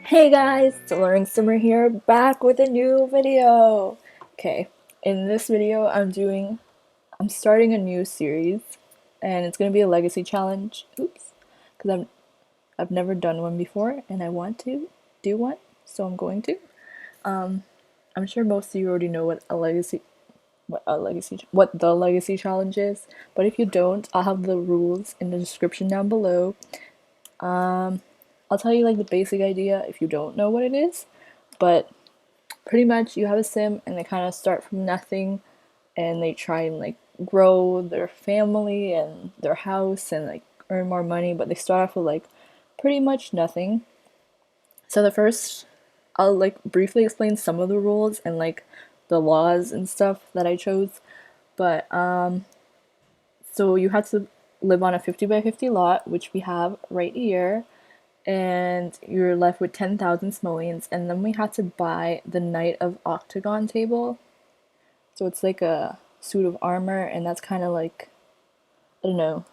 Hey guys, it's AlluringSimmer here, back with a new video. Okay, in this video I'm starting a new series, and it's gonna be a legacy challenge. Oops, because I've never done one before, and I want to do one, so I'm going to. I'm sure most of you already know what the legacy challenge is, but if you don't, I'll have the rules in the description down below. I'll tell you like the basic idea if you don't know what it is, but pretty much you have a sim and they kind of start from nothing and they try and like grow their family and their house and like earn more money, but they start off with like pretty much nothing. So the first, I'll like briefly explain some of the rules and like the laws and stuff that I chose. But so you have to live on a 50 by 50 lot, which we have right here, and you're left with 10,000 simoleons, and then we had to buy the Knight of Octagon table. So it's like a suit of armor, and that's kind of like, I don't know,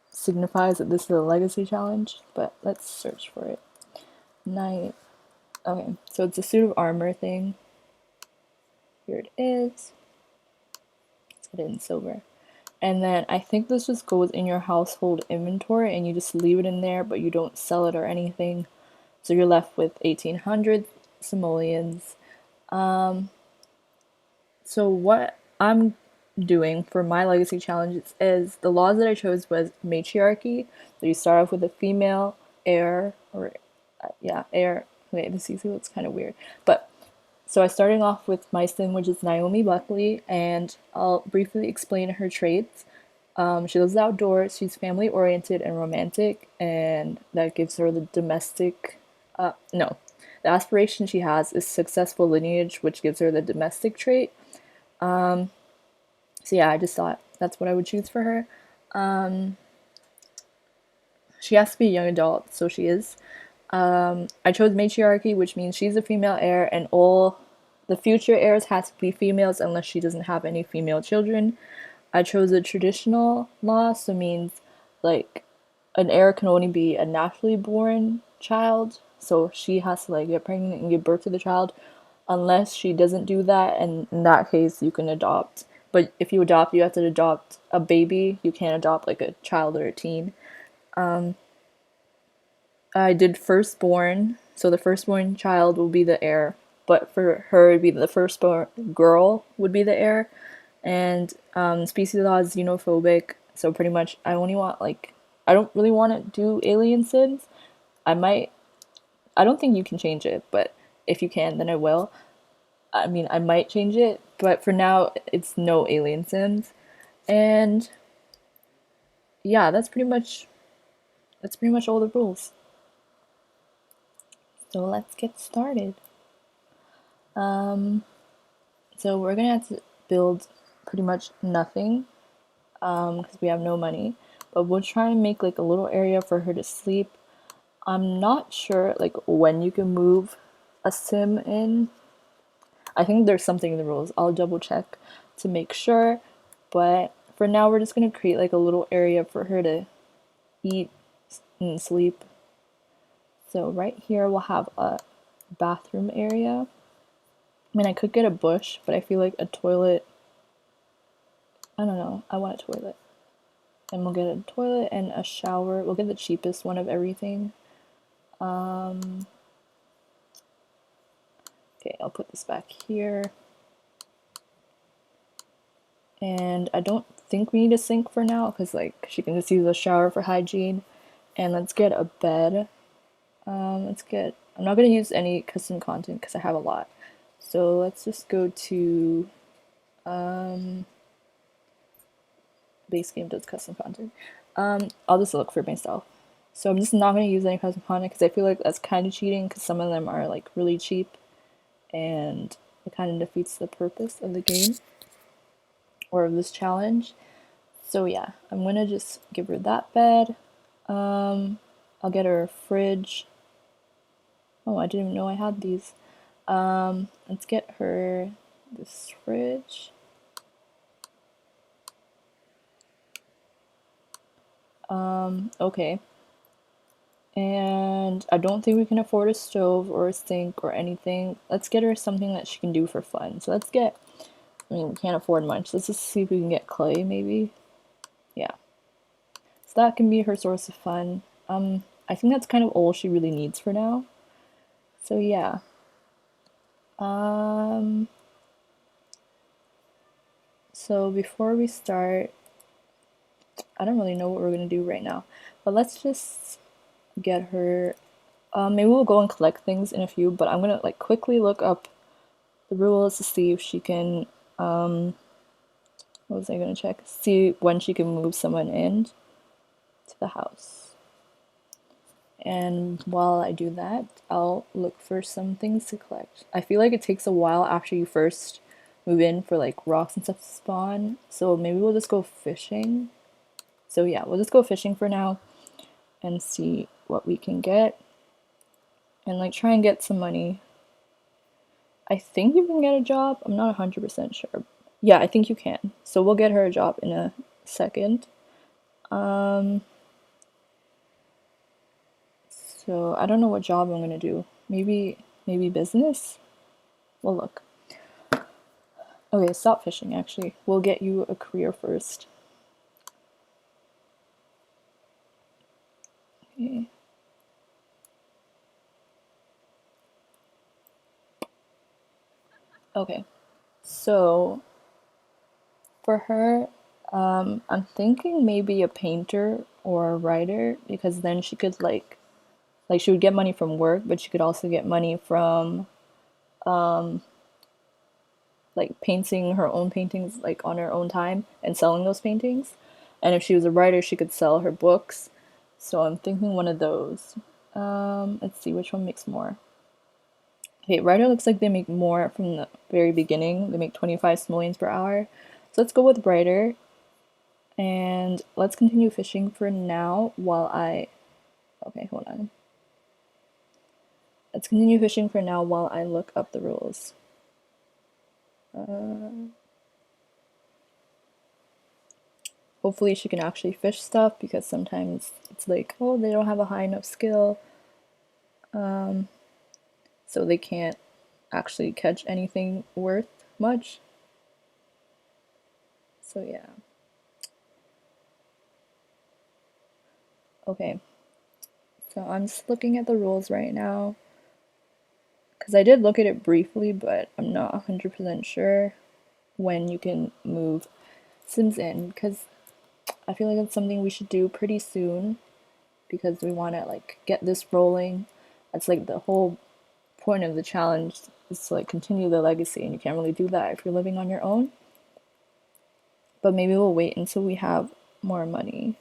signifies that this is a legacy challenge, but let's search for it. Knight. Okay, so it's a suit of armor thing. Here it is. Let's get it in silver. And then I think this just goes in your household inventory and you just leave it in there, but you don't sell it or anything. So you're left with 1800 simoleons. So what I'm doing for my legacy challenges is the laws that I chose was matriarchy. So you start off with a female heir, or yeah, heir. Okay, the CC looks kind of weird, but so I started off with my sim, which is Naomi Buckley, and I'll briefly explain her traits. She lives outdoors. She's family oriented and romantic, and that gives her the domestic. No, the aspiration she has is successful lineage, which gives her the domestic trait. So yeah, I just thought that's what I would choose for her. She has to be a young adult, so she is. I chose matriarchy, which means she's a female heir, and all the future heirs has to be females unless she doesn't have any female children. I chose a traditional law, so means like an heir can only be a naturally born child, so she has to like get pregnant and give birth to the child. Unless she doesn't do that, and in that case, you can adopt. But if you adopt, you have to adopt a baby. You can't adopt like a child or a teen. I did firstborn, so the firstborn child will be the heir, but for her, it'd be the firstborn girl would be the heir. And species law is xenophobic, so pretty much I only want like I don't really want to do alien sims. I might. I don't think you can change it, but if you can, then I will. I mean, I might change it, but for now, it's no alien sims. And yeah, that's pretty much all the rules. So let's get started. So we're gonna have to build pretty much nothing because we have no money, but we'll try and make like a little area for her to sleep. I'm not sure like when you can move a sim in. I think there's something in the rules. I'll double check to make sure, but for now we're just gonna create like a little area for her to eat and sleep. So right here we'll have a bathroom area. I mean, I could get a bush, but I feel like a toilet. I don't know. I want a toilet. And we'll get a toilet and a shower. We'll get the cheapest one of everything. Okay, I'll put this back here. And I don't think we need a sink for now because like she can just use a shower for hygiene. And let's get a bed. I'm not gonna use any custom content because I have a lot. So let's just go to base game does custom content. I'll just look for myself. So I'm just not gonna use any custom content because I feel like that's kind of cheating because some of them are like really cheap, and it kind of defeats the purpose of the game or of this challenge. So yeah, I'm gonna just give her that bed. I'll get her a fridge. Oh, I didn't even know I had these. Let's get her this fridge. Okay. And I don't think we can afford a stove or a sink or anything. Let's get her something that she can do for fun. So let's get, I mean, we can't afford much. Let's just see if we can get clay, maybe. Yeah. So that can be her source of fun. I think that's kind of all she really needs for now. So yeah. Um, so before we start, I don't really know what we're gonna do right now, but let's just get her. Maybe we'll go and collect things in a few, but I'm gonna like quickly look up the rules to see if she can. What was I gonna check? See when she can move someone in to the house. And while I do that, I'll look for some things to collect. I feel like it takes a while after you first move in for like rocks and stuff to spawn, so maybe we'll just go fishing. So yeah, we'll just go fishing for now and see what we can get and like try and get some money. I think you can get a job. I'm not 100% sure. Yeah, I think you can. So we'll get her a job in a second. So I don't know what job I'm gonna do. Maybe business? We'll look. Okay, stop fishing actually. We'll get you a career first. Okay. Okay. So for her, I'm thinking maybe a painter or a writer because then she could like she would get money from work, but she could also get money from like painting her own paintings like on her own time and selling those paintings. And if she was a writer, she could sell her books. So I'm thinking one of those. Let's see which one makes more. Okay, writer looks like they make more from the very beginning. They make 25 simoleons per hour. So let's go with writer. And let's continue fishing for now while I. Okay, hold on. Let's continue fishing for now while I look up the rules. Hopefully she can actually fish stuff because sometimes it's like, oh, they don't have a high enough skill, so they can't actually catch anything worth much. So yeah. Okay. So I'm just looking at the rules right now because I did look at it briefly, but I'm not 100% sure when you can move Sims in because I feel like it's something we should do pretty soon because we want to like get this rolling. That's like the whole point of the challenge is to like continue the legacy, and you can't really do that if you're living on your own. But maybe we'll wait until we have more money.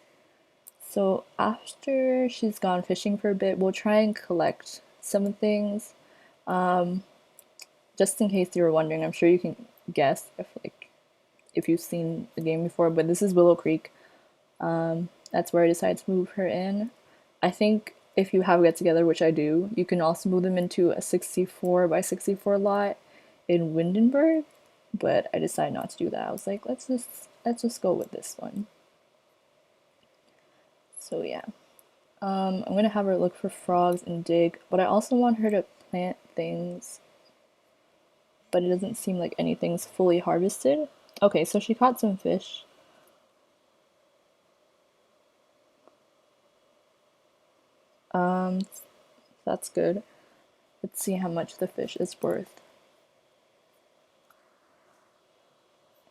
So after she's gone fishing for a bit, we'll try and collect some things. Just in case you were wondering, I'm sure you can guess if you've seen the game before, but this is Willow Creek. That's where I decided to move her in. I think if you have Get Together, which I do, you can also move them into a 64 by 64 lot in Windenburg, but I decided not to do that. I was like, let's just go with this one. So yeah. I'm gonna have her look for frogs and dig, but I also want her to plant things, but it doesn't seem like anything's fully harvested. Okay, so she caught some fish. That's good. Let's see how much the fish is worth.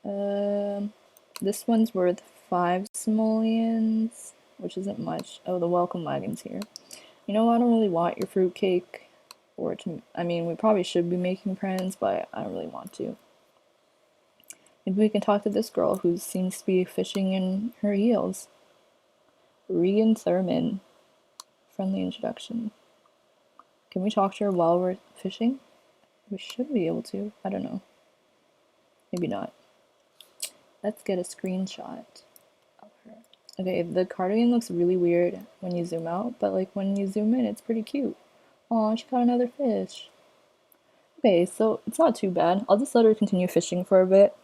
Um, this one's worth 5 simoleons, which isn't much. Oh, the welcome wagon's here. You know, I don't really want your fruitcake, or to. I mean, we probably should be making friends, but I don't really want to. Maybe we can talk to this girl who seems to be fishing in her heels. Regan Thurman. Friendly introduction. Can we talk to her while we're fishing? We should be able to. I don't know. Maybe not. Let's get a screenshot of her. Okay, the cardigan looks really weird when you zoom out, but like when you zoom in, it's pretty cute. Aw, she caught another fish. Okay, so it's not too bad. I'll just let her continue fishing for a bit.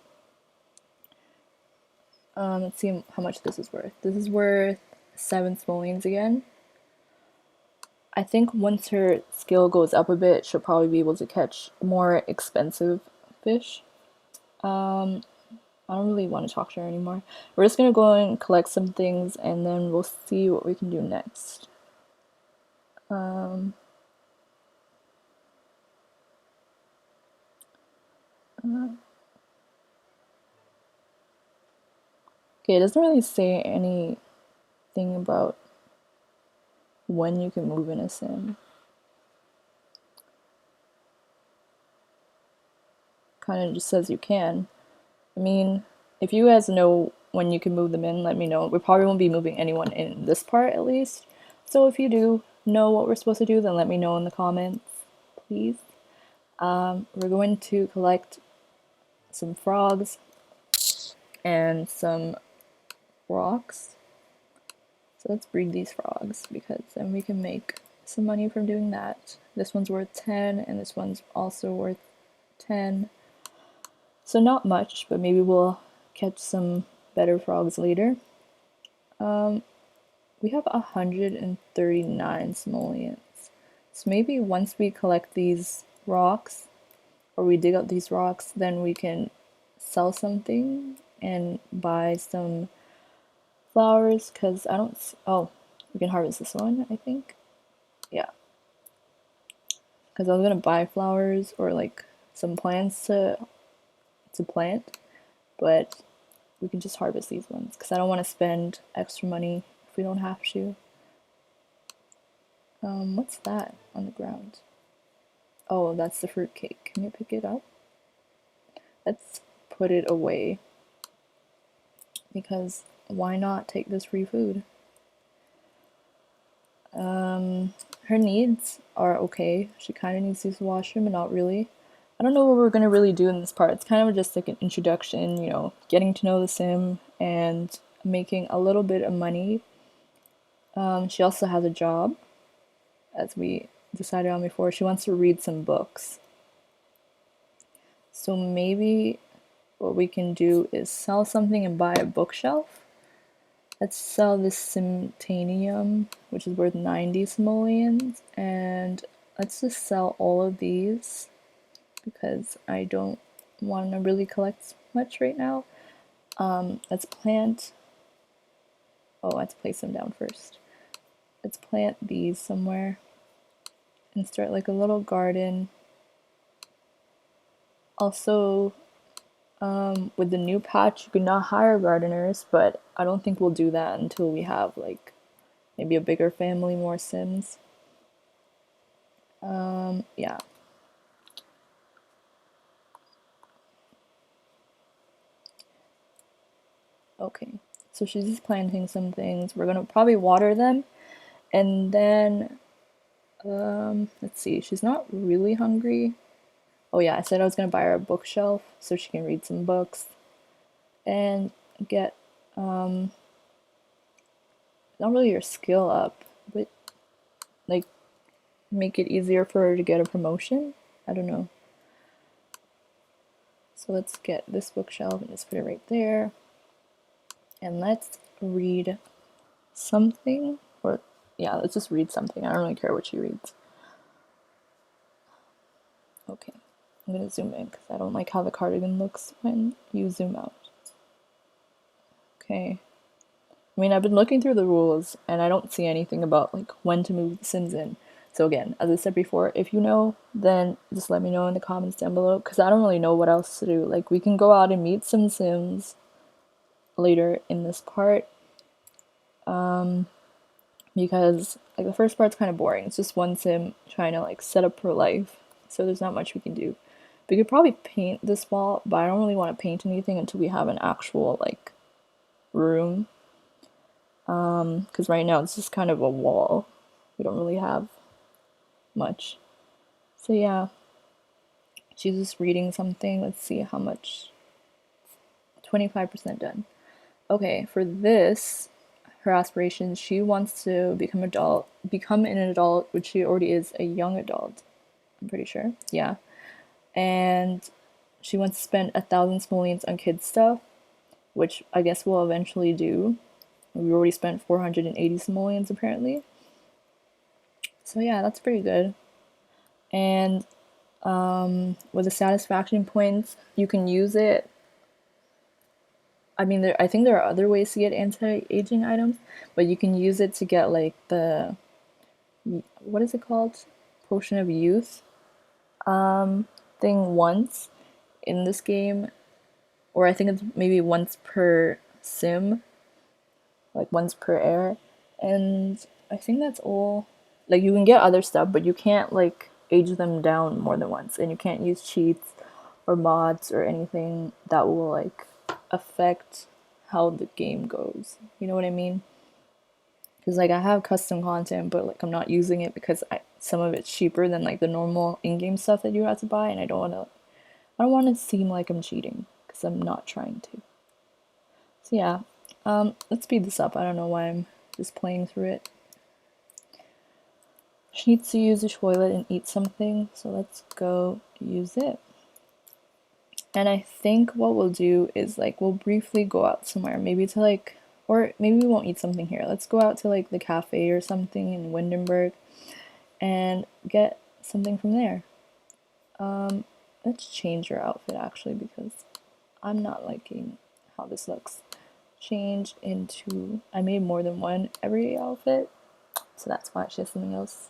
Let's see how much this is worth. This is worth 7 simoleons again. I think once her skill goes up a bit, she'll probably be able to catch more expensive fish. I don't really want to talk to her anymore. We're just gonna go and collect some things, and then we'll see what we can do next. Um, okay, it doesn't really say anything about when you can move in a sim. Kind of just says you can. I mean, if you guys know when you can move them in, let me know. We probably won't be moving anyone in this part at least. So if you do know what we're supposed to do, then let me know in the comments, please. We're going to collect some frogs and some rocks. So let's breed these frogs because then we can make some money from doing that. This one's worth 10 and this one's also worth 10. So not much, but maybe we'll catch some better frogs later. We have 139 simoleons. So maybe once we collect these rocks, or we dig up these rocks, then we can sell something and buy some flowers, because I don't... Oh, we can harvest this one, I think. Yeah. Because I was gonna buy flowers or like some plants to plant, but we can just harvest these ones because I don't want to spend extra money if we don't have to. What's that on the ground? Oh, that's the fruit cake. Can you pick it up? Let's put it away because why not take this free food? Her needs are okay. She kind of needs to use the washroom, but not really. I don't know what we're gonna really do in this part. It's kind of just like an introduction, you know, getting to know the sim and making a little bit of money. She also has a job, as we decided on before. She wants to read some books. So maybe what we can do is sell something and buy a bookshelf. Let's sell this Simtanium, which is worth 90 simoleons, and let's just sell all of these because I don't want to really collect much right now. Let's plant... Oh, let's place them down first. Let's plant these somewhere and start like a little garden. Also, with the new patch, you can now hire gardeners, but I don't think we'll do that until we have like maybe a bigger family, more sims. Yeah. Okay, so she's just planting some things. We're gonna probably water them, and then, let's see, she's not really hungry. Oh yeah, I said I was gonna buy her a bookshelf so she can read some books and get, not really her skill up, but like make it easier for her to get a promotion. I don't know. So let's get this bookshelf and just put it right there. And let's read something, or yeah, let's just read something. I don't really care what she reads. Okay, I'm gonna zoom in because I don't like how the cardigan looks when you zoom out. Okay. I mean, I've been looking through the rules and I don't see anything about like when to move the sims in. So again, as I said before, if you know, then just let me know in the comments down below because I don't really know what else to do. Like, we can go out and meet some sims later in this part. Because like the first part's kind of boring. It's just one sim trying to like set up her life. So there's not much we can do. We could probably paint this wall, but I don't really want to paint anything until we have an actual like room. Because right now it's just kind of a wall. We don't really have much. So yeah, she's just reading something. Let's see how much. 25% done. Okay, for this, her aspirations, she wants to become an adult, which she already is a young adult. I'm pretty sure. Yeah. And she wants to spend 1,000 simoleons on kids stuff, which I guess we'll eventually do. We already spent 480 simoleons apparently. So yeah, that's pretty good. And with the satisfaction points, you can use it. I mean, I think there are other ways to get anti-aging items, but you can use it to get like the, what is it called? Potion of Youth thing once in this game, or I think it's maybe once per sim, like once per air. And I think that's all. Like you can get other stuff, but you can't like age them down more than once, and you can't use cheats or mods or anything that will like affect how the game goes. You know what I mean? Because like I have custom content, but like I'm not using it because some of it's cheaper than like the normal in-game stuff that you have to buy, and I don't want to seem like I'm cheating because I'm not trying to. So yeah, let's speed this up. I don't know why I'm just playing through it. She needs to use the toilet and eat something, so let's go use it. And I think what we'll do is like we'll briefly go out somewhere, maybe to like, or maybe we won't eat something here. Let's go out to like the cafe or something in Windenburg and get something from there. Let's change your outfit actually because I'm not liking how this looks. Change into, I made more than one every outfit, so that's why she has something else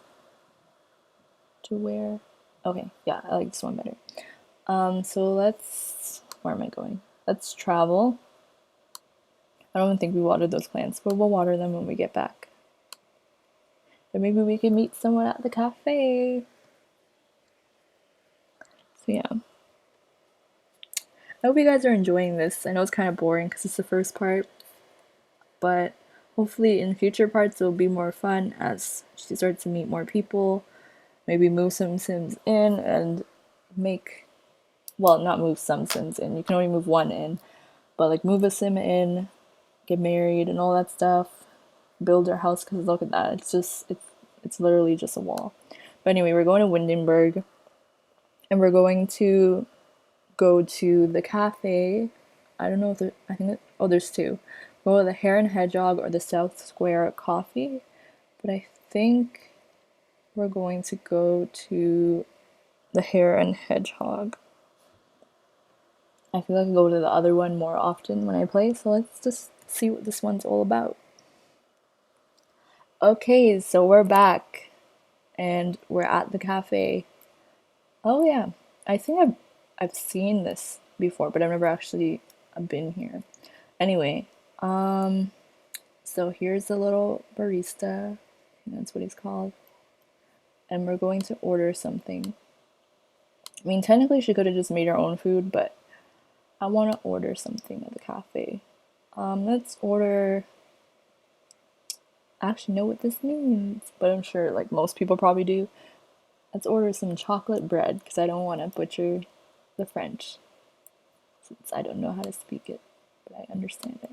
to wear. Okay, yeah, I like this one better. So let's, where am I going? Let's travel. I don't think we watered those plants, but we'll water them when we get back. Or maybe we can meet someone at the cafe. So yeah. I hope you guys are enjoying this. I know it's kind of boring because it's the first part, but hopefully in future parts it'll be more fun as she starts to meet more people, maybe move some Sims in and make, well, not move some Sims in, you can only move one in, but like move a Sim in, get married and all that stuff, build her house, because look at that, it's literally just a wall. But anyway, we're going to Windenburg and we're going to go to the cafe. I don't know if I think oh, there's two. Go to the Hare and Hedgehog or the South Square Coffee, but I think we're going to go to the Hare and Hedgehog. I feel like I go to the other one more often when I play, so let's just see what this one's all about. Okay, so we're back and we're at the cafe. Oh yeah, I think I've seen this before, but I've never actually been here. Anyway, so here's the little barista. I think that's what he's called. And we're going to order something. I mean, technically she could have just made her own food, but I want to order something at the cafe. Let's order. I actually know what this means, but I'm sure like most people probably do. Let's order some chocolate bread because I don't want to butcher the French since I don't know how to speak it, but I understand it.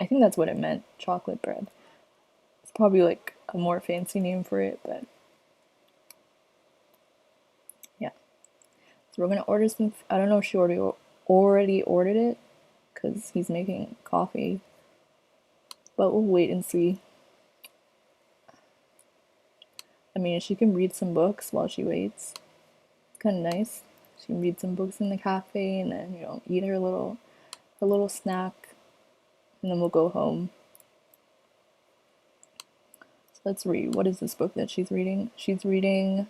I think that's what it meant, chocolate bread. It's probably like a more fancy name for it, but yeah. So we're gonna order some. I don't know if she already ordered it because he's making coffee, but we'll wait and see. I mean, she can read some books while she waits. Kind of nice. She can read some books in the cafe and then eat her little snack, and then we'll go home. So let's read. What is this book that she's reading? She's reading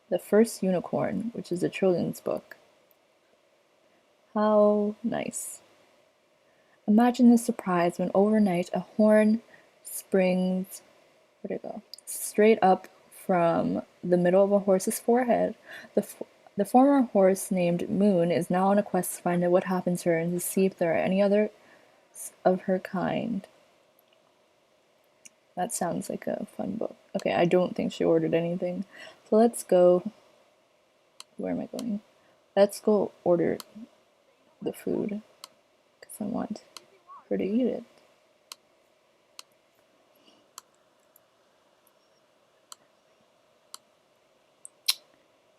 The First Unicorn, which is a children's book. How nice. Imagine the surprise when overnight a horn springs, where'd it go? Straight up from the middle of a horse's forehead. The former horse named Moon is now on a quest to find out what happened to her and to see if there are any others of her kind. That sounds like a fun book. Okay, I don't think she ordered anything. So let's go. Where am I going? Let's go order the food because I want her to eat it.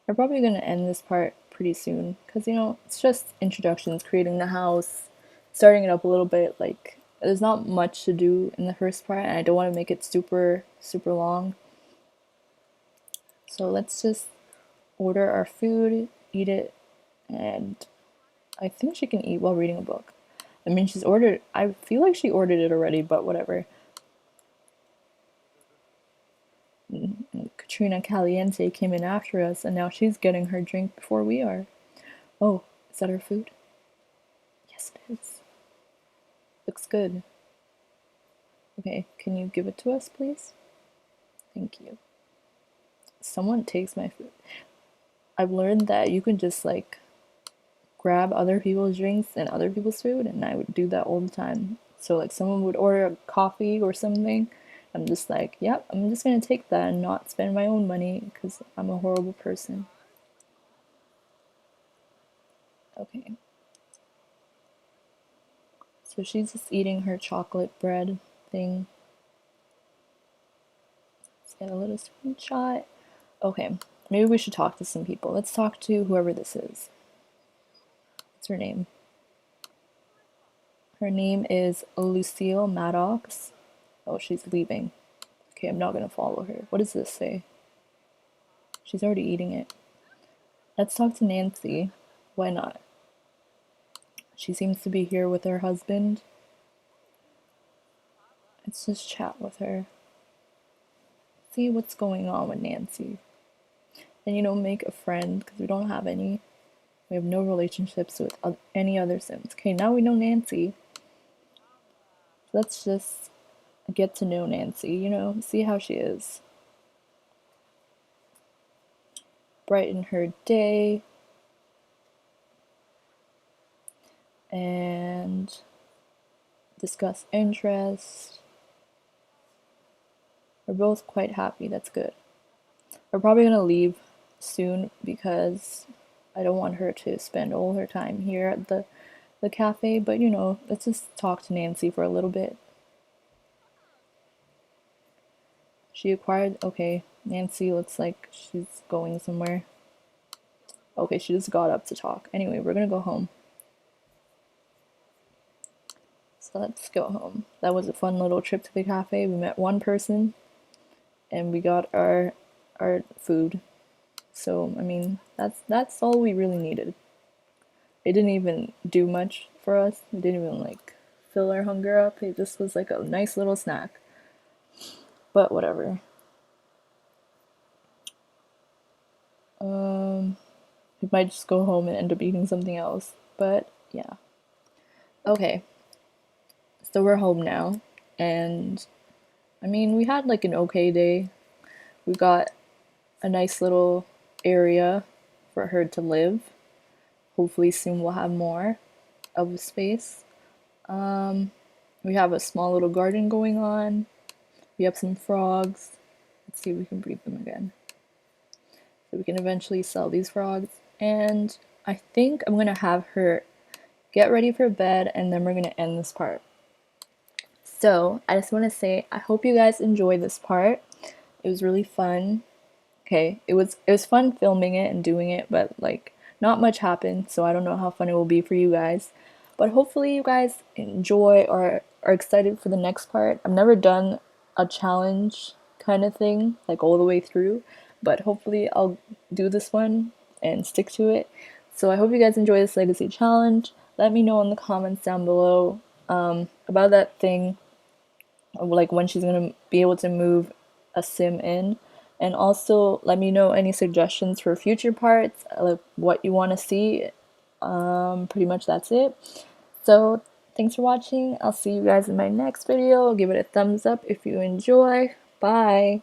I'm probably going to end this part pretty soon because, it's just introductions, creating the house, starting it up a little bit. Like, there's not much to do in the first part, and I don't want to make it super, super long. So let's just order our food, eat it, and I think she can eat while reading a book. I mean, she's ordered, I feel like she ordered it already, but whatever. Katrina Caliente came in after us, and now she's getting her drink before we are. Oh, is that her food? Yes, it is. Looks good. Okay, can you give it to us, please? Thank you. Someone takes my food. I've learned that you can just like grab other people's drinks and other people's food, and I would do that all the time. So like someone would order a coffee or something, I'm just like, yep, I'm just gonna take that and not spend my own money because I'm a horrible person. Okay. So she's just eating her chocolate bread thing. Let's get a little screenshot. Okay, maybe we should talk to some people. Let's talk to whoever this is. What's her name? Her name is Lucille Maddox. Oh, she's leaving. Okay, I'm not gonna follow her. What does this say? She's already eating it. Let's talk to Nancy. Why not? She seems to be here with her husband. Let's just chat with her. See what's going on with Nancy. And make a friend because we don't have any. We have no relationships with any other Sims. Okay, now we know Nancy. Let's just get to know Nancy, see how she is. Brighten her day. And discuss interests. We're both quite happy, that's good. We're probably gonna leave soon because I don't want her to spend all her time here at the cafe, but let's just talk to Nancy for a little bit. She acquired, okay, Nancy looks like she's going somewhere. Okay, she just got up to talk. Anyway, we're gonna go home. So let's go home. That was a fun little trip to the cafe. We met one person and we got our food. So I mean, that's all we really needed. It didn't even do much for us. It didn't even like fill our hunger up. It just was like a nice little snack. But whatever. We might just go home and end up eating something else. But yeah. Okay. So we're home now, and I mean, we had like an okay day. We got a nice little area for her to live. Hopefully soon we'll have more of a space. We have a small little garden going on. We have some frogs. Let's see if we can breed them again. So we can eventually sell these frogs. And I think I'm gonna have her get ready for bed, and then we're gonna end this part. So I just want to say I hope you guys enjoyed this part. It was really fun. Okay, it was fun filming it and doing it, but like not much happened, so I don't know how fun it will be for you guys. But hopefully you guys enjoy or are excited for the next part. I've never done a challenge kind of thing, like all the way through, but hopefully I'll do this one and stick to it. So I hope you guys enjoy this legacy challenge. Let me know in the comments down below about that thing, like when she's gonna be able to move a sim in, and also let me know any suggestions for future parts, like what you want to see. Pretty much that's it. So thanks for watching. I'll see you guys in my next video. Give it a thumbs up if you enjoy. Bye.